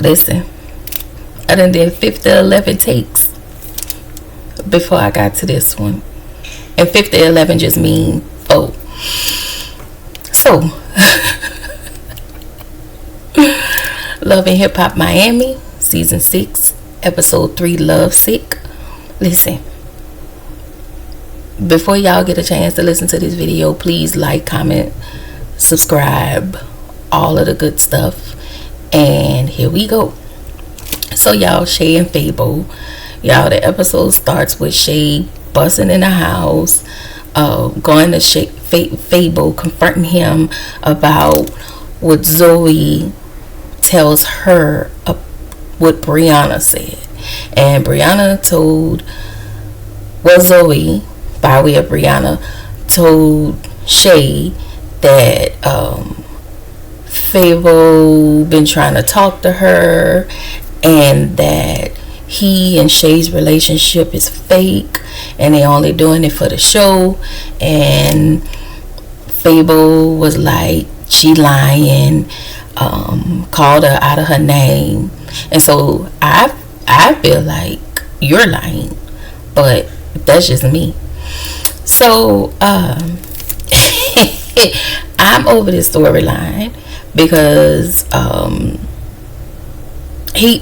Listen, I done did 50 11 takes before I got to this one. And 50 11 just mean oh. So, Love and Hip Hop Miami, Season 6, Episode 3, Lovesick. Listen, before y'all get a chance to listen to this video, please like, comment, subscribe, all of the good stuff. And here we go. So y'all, Shay and Fable. Y'all, the episode starts with Shay busting in the house, going to Fable, confronting him about what Zoe tells her what Brianna said. And Brianna told, well, Zoe, by way of Brianna, told Shay that Fable been trying to talk to her, and that he and Shay's relationship is fake and they only doing it for the show. And Fable was like, she lying, called her out of her name. And so I feel like you're lying, but that's just me. So I'm over this storyline because he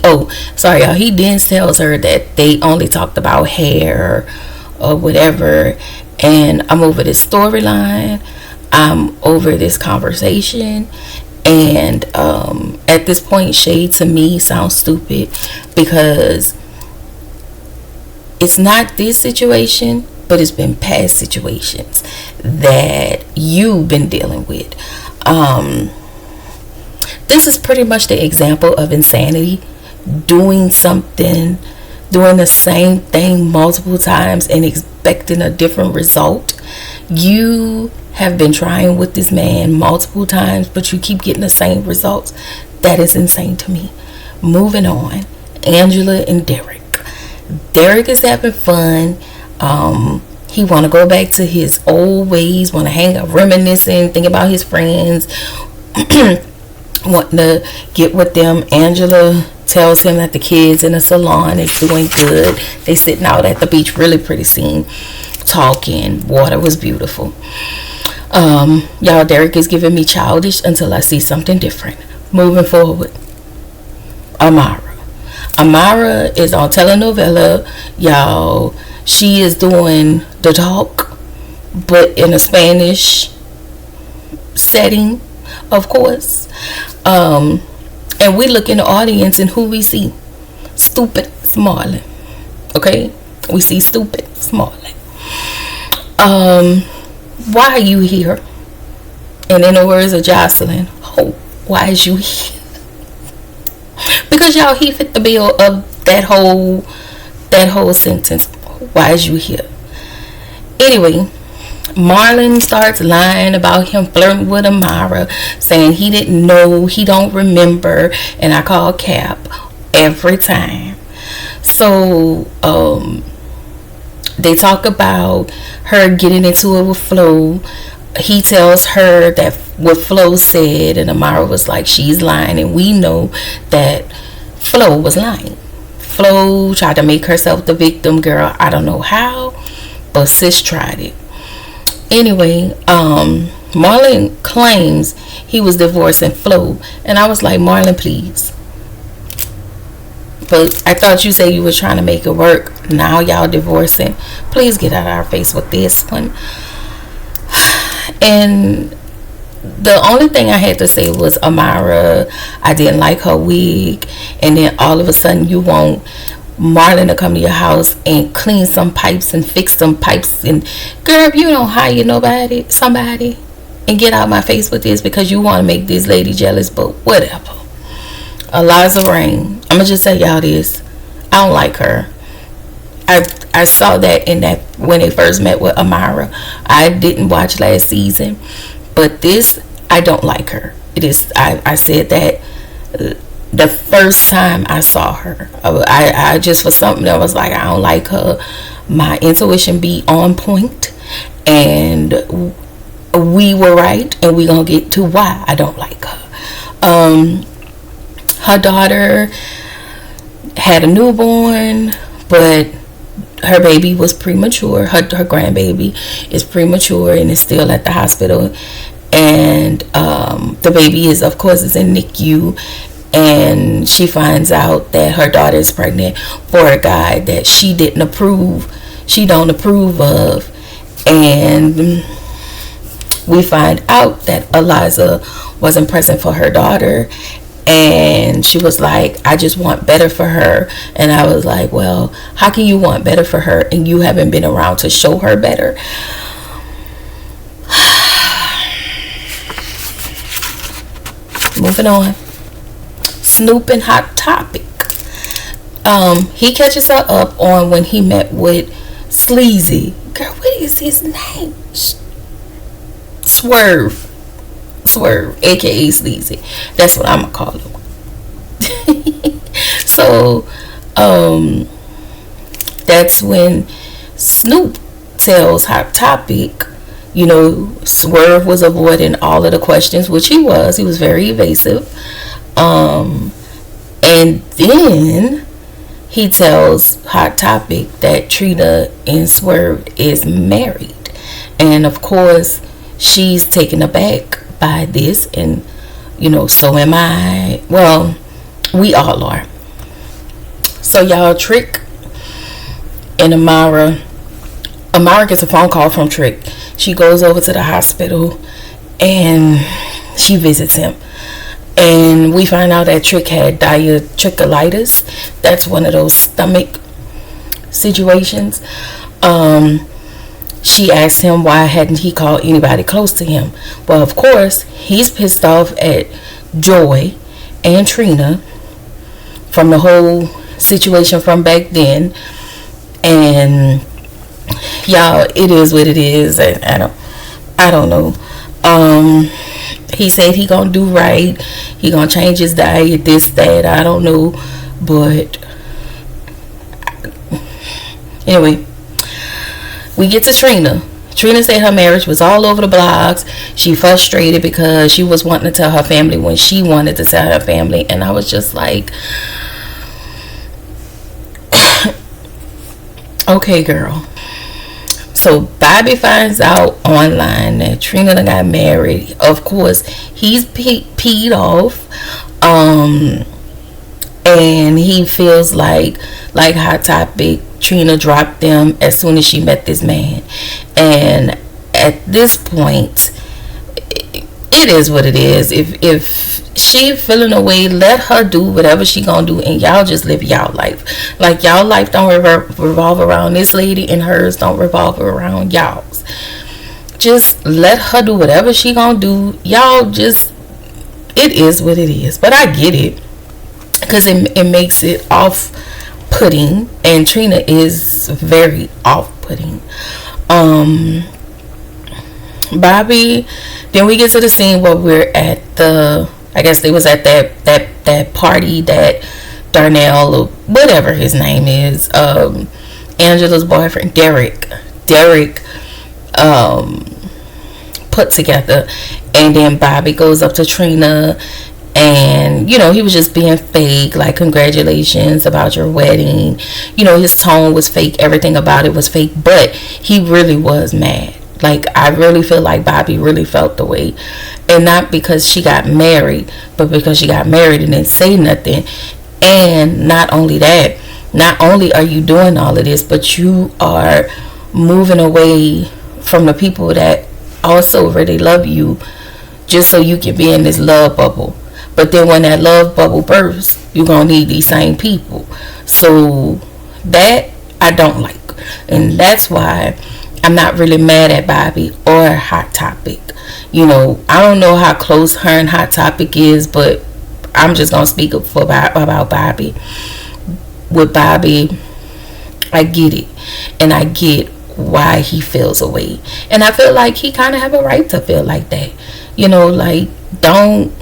then tells her that they only talked about hair or whatever, and I'm over this storyline, I'm over this conversation. And at this point, Shay to me sounds stupid because it's not this situation, but it's been past situations that you've been dealing with. This is pretty much the example of insanity. Doing the same thing multiple times and expecting a different result. You have been trying with this man multiple times, but you keep getting the same results. That is insane to me. Moving on. Angela and Derek. Derek is having fun. He want to go back to his old ways, want to hang out reminiscing, think about his friends, wanting to get with them. Angela tells him that the kids in the salon is doing good. They sitting out at the beach, really pretty scene, talking. Water was beautiful. Y'all, Derek is giving me childish until I see something different. Moving forward, Amara is on telenovela, y'all. She is doing the talk, but in a Spanish setting, of course. And we look in the audience and who we see? Stupid Marlin. Okay? We see stupid Marlin. Why are you here? And in the words of Jocelyn, oh, why is you here? Because y'all, he fit the bill of that whole sentence. Why is you here? Anyway, Marlin starts lying about him flirting with Amara, saying he didn't know, he don't remember, and I call cap every time. So they talk about her getting into it with Flo. He tells her that what Flo said, and Amara was like, she's lying, and we know that Flo was lying. Flo tried to make herself the victim, girl. I don't know how, but sis tried it. Anyway, Marlin claims he was divorcing Flo, and I was like, Marlin, please. But I thought you said you were trying to make it work. Now y'all divorcing. Please get out of our face with this one. And the only thing I had to say was, Amara, I didn't like her wig. And then all of a sudden you want Marlin to come to your house and clean some pipes and fix some pipes. And girl, if you don't hire somebody, and get out my face with this because you want to make this lady jealous, but whatever. Eliza Rain, I'm gonna just tell y'all this, I don't like her. I saw that in that when they first met with Amara. I didn't watch last season, but this, I don't like her. It is, I said that the first time I saw her. I just, for something that was like, I don't like her. My intuition be on point, and we were right, and we gonna get to why I don't like her. Her daughter had a newborn, but her baby was premature. Her grandbaby is premature and is still at the hospital. And the baby is, of course, is in NICU. And she finds out that her daughter is pregnant for a guy that she don't approve of. And we find out that Eliza wasn't present for her daughter, and she was like, I just want better for her. And I was like, well, how can you want better for her and you haven't been around to show her better? Moving on. Snoop and Hot Topic. He catches her up on when he met with Sleazy. Girl, what is his name? Swerve, aka Sleazy. That's what I'm gonna call him. So that's when Snoop tells Hot Topic, Swerve was avoiding all of the questions, which he was very evasive. And then he tells Hot Topic that Trina and Swerve is married, and of course she's taken aback by this, and so am I. Well, we all are. So y'all, Trick and Amara gets a phone call from Trick. She goes over to the hospital and she visits him, and we find out that Trick had diverticulitis. That's one of those stomach situations. She asked him why hadn't he called anybody close to him. Well, of course, he's pissed off at Joy and Trina from the whole situation from back then. And y'all, it is what it is. And I don't know. He said he gonna do right. He gonna change his diet, this, that. I don't know. But anyway, we get to Trina. Trina said her marriage was all over the blogs. She frustrated because she was wanting to tell her family when she wanted to tell her family. And I was just like, okay, girl. So Bobby finds out online that Trina done got married. Of course, he's peed off. And he feels like Hot Topic, Trina dropped them as soon as she met this man. And at this point, it is what it is. If she feeling away, let her do whatever she gonna do, and y'all just live y'all life. Like, y'all life don't revolve around this lady, and hers don't revolve around y'all's. Just let her do whatever she gonna do. Y'all just, it is what it is. But I get it, because it makes it off-putting, and Trina is very off-putting. Bobby, then we get to the scene where we're at I guess they was at that party that Darnell, or whatever his name is, Angela's boyfriend, Derek put together. And then Bobby goes up to Trina, and he was just being fake, like, congratulations about your wedding. His tone was fake, everything about it was fake, but he really was mad. Like, I really feel like Bobby really felt the way, and not because she got married, but because she got married and didn't say nothing. And not only that, not only are you doing all of this, but you are moving away from the people that also really love you, just so you can be in this love bubble. But then when that love bubble bursts, you're going to need these same people. So that I don't like. And that's why I'm not really mad at Bobby or Hot Topic. I don't know how close her and Hot Topic is, but I'm just going to speak up about Bobby. With Bobby, I get it. And I get why he feels away. And I feel like he kind of have a right to feel like that. Like, don't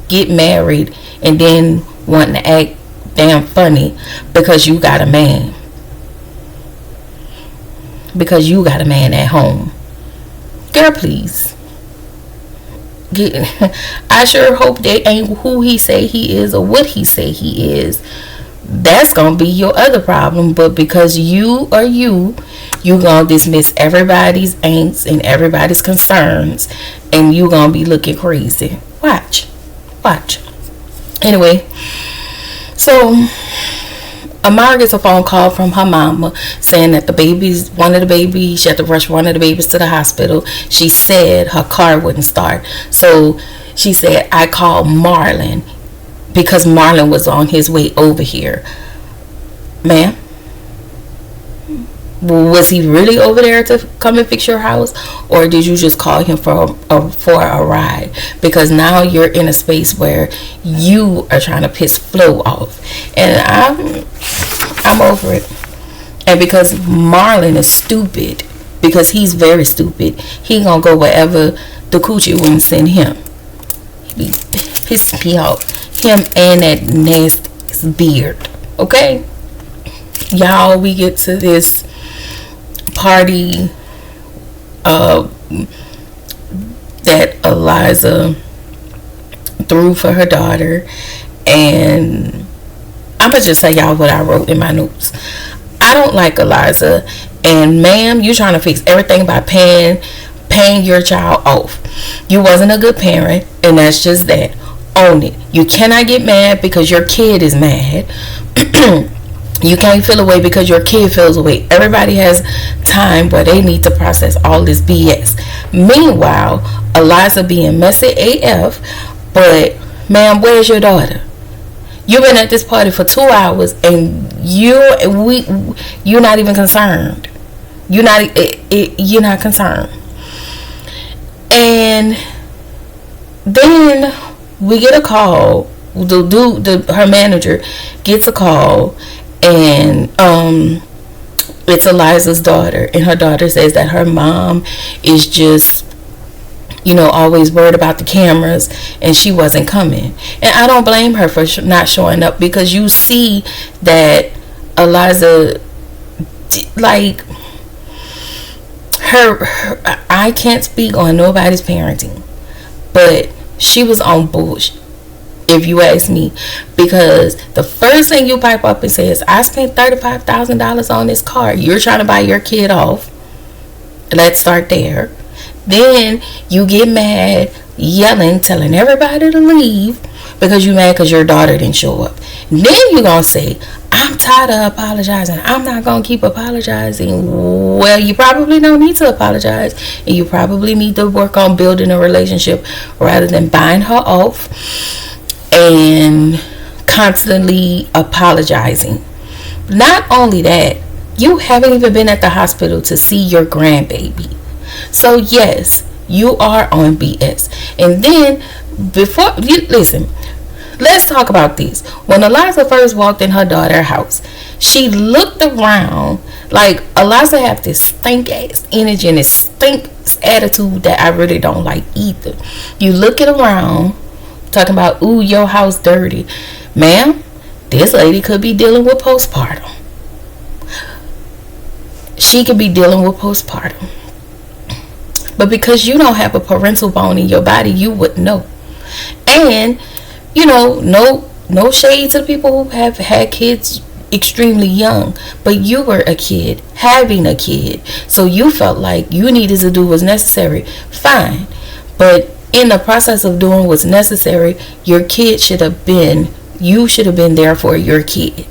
get married and then wanting to act damn funny because you got a man. Because you got a man at home. Girl, please. I sure hope they ain't who he say he is or what he say he is. That's gonna be your other problem. But because you are you gonna dismiss everybody's angst and everybody's concerns, and you gonna be looking crazy. Watch. Anyway, so Amara gets a phone call from her mama saying that she had to rush one of the babies to the hospital. She said her car wouldn't start. So she said, I called Marlin because Marlin was on his way over here. Ma'am? Was he really over there to come and fix your house, or did you just call him for a ride? Because now you're in a space where you are trying to piss Flo off, and I'm over it. And because Marlin is stupid, because he's very stupid, he gonna go wherever the coochie wouldn't send him. He pissed me off. Him and that nasty beard. Okay, y'all, we get to this party that Eliza threw for her daughter, and I'm gonna just tell y'all what I wrote in my notes. I don't like Eliza, and ma'am, you trying to fix everything by paying your child off. You wasn't a good parent, and that's just that. Own it. You cannot get mad because your kid is mad. You can't feel away because your kid feels away. Everybody has time where they need to process all this BS. Meanwhile, Eliza being messy AF, but ma'am, where's your daughter? You've been at this party for 2 hours and you're not even concerned. You're not concerned. And then we get a call. Her manager gets a call, and it's Eliza's daughter, and her daughter says that her mom is just always worried about the cameras, and she wasn't coming. And I don't blame her for not showing up, because you see that Eliza, like, her I can't speak on nobody's parenting, but she was on bullshit, if you ask me, because the first thing you pipe up and say is, I spent $35,000 on this car. You're trying to buy your kid off. Let's start there. Then you get mad, yelling, telling everybody to leave because you're mad because your daughter didn't show up. And then you're going to say, I'm tired of apologizing. I'm not going to keep apologizing. Well, you probably don't need to apologize, and you probably need to work on building a relationship rather than buying her off and constantly apologizing. Not only that, you haven't even been at the hospital to see your grandbaby. So yes, you are on BS. And then listen, let's talk about this. When Eliza first walked in her daughter's house, she looked around like Eliza had this stink ass energy and this stink attitude that I really don't like either. You looking around talking about, ooh, your house dirty. Ma'am, this lady could be dealing with postpartum. She could be dealing with postpartum. But because you don't have a parental bone in your body, you wouldn't know. And, no shade to the people who have had kids extremely young. But you were a kid, having a kid. So you felt like you needed to do what's necessary. Fine. But in the process of doing what's necessary, you should have been there for your kid.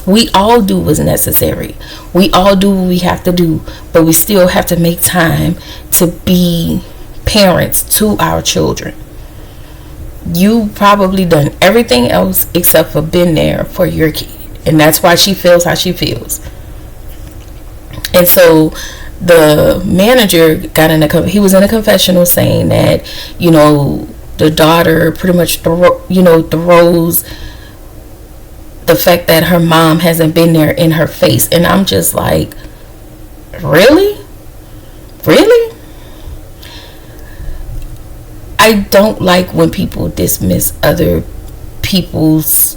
We all do what's necessary. We all do what we have to do, but we still have to make time to be parents to our children. You probably done everything else except for been there for your kid, and that's why she feels how she feels. And so the manager he was in a confessional saying that the daughter pretty much throws the fact that her mom hasn't been there in her face. And I'm just like, really? I don't like when people dismiss other people's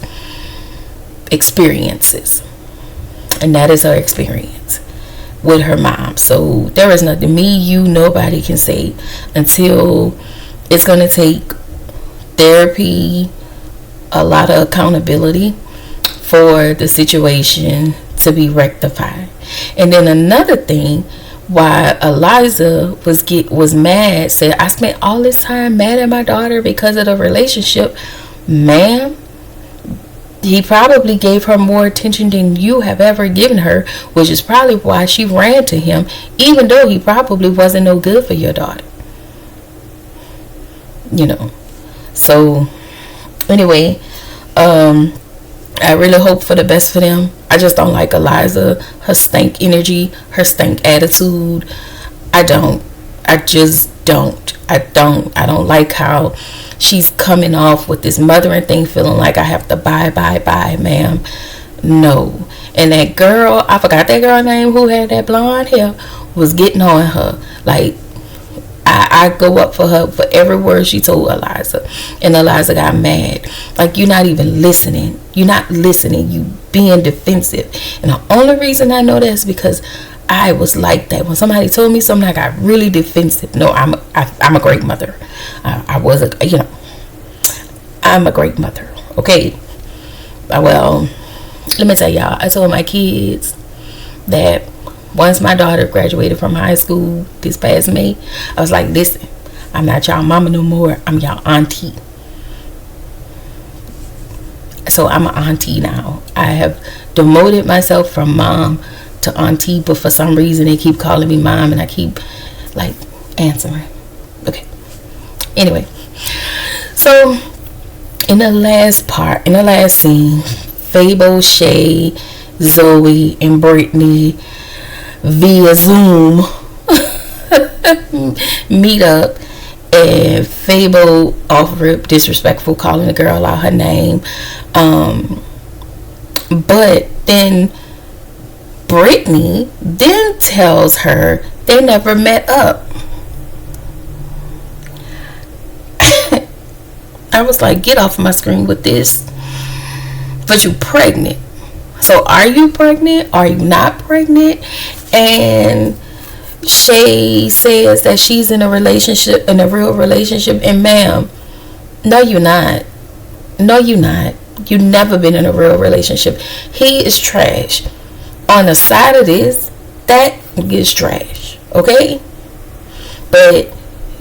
experiences, and that is her experience with her mom. So there is nothing nobody can say until It's going to take therapy, a lot of accountability for the situation to be rectified. And then another thing, why Eliza was mad, said, I spent all this time mad at my daughter because of the relationship. Ma'am, he probably gave her more attention than you have ever given her, which is probably why she ran to him, even though he probably wasn't no good for your daughter. You know. So anyway, I really hope for the best for them. I just don't like Eliza, her stank energy, her stank attitude. I just don't. I don't like how she's coming off with this mothering thing, feeling like I have to bye, ma'am. No. And that girl, I forgot that girl's name, who had that blonde hair, was getting on her. Like, I go up for her for every word she told Eliza. And Eliza got mad. Like, you're not even listening. You're not listening. You being defensive. And the only reason I know that is because I was like that. When somebody told me something, I got really defensive. No, I'm a great mother. I'm a great mother. Okay. Well, let me tell y'all. I told my kids that once my daughter graduated from high school this past May, I was like, listen, I'm not y'all mama no more. I'm y'all auntie. So I'm an auntie now. I have demoted myself from mom to auntie, but for some reason they keep calling me mom and I keep like answering. Okay. Anyway, so in the last scene, Fable, Shay, Zoe, and Brittany via Zoom meet up, and Fable off rip disrespectful, calling the girl out her name, but then Brittany then tells her they never met up. I was like, get off my screen with this. But you pregnant. So are you pregnant? Are you not pregnant? And Shay says that she's in a relationship, in a real relationship. And ma'am, no you're not. No you're not. You've never been in a real relationship. He is trash. On the side of this, that is trash. Okay? But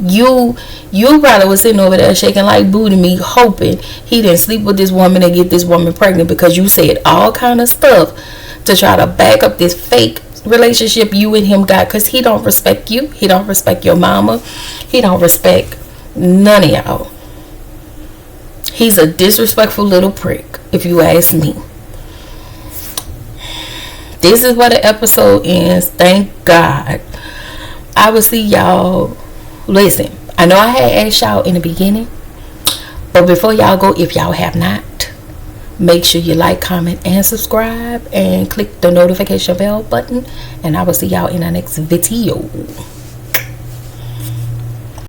you probably was sitting over there shaking like booty meat, hoping he didn't sleep with this woman and get this woman pregnant, because you said all kind of stuff to try to back up this fake relationship you and him got, because he don't respect you. He don't respect your mama. He don't respect none of y'all. He's a disrespectful little prick, if you ask me. This is where the episode ends. Thank God. I will see y'all. Listen, I know I had asked y'all in the beginning, but before y'all go, if y'all have not, make sure you like, comment, and subscribe, and click the notification bell button, and I will see y'all in the next video.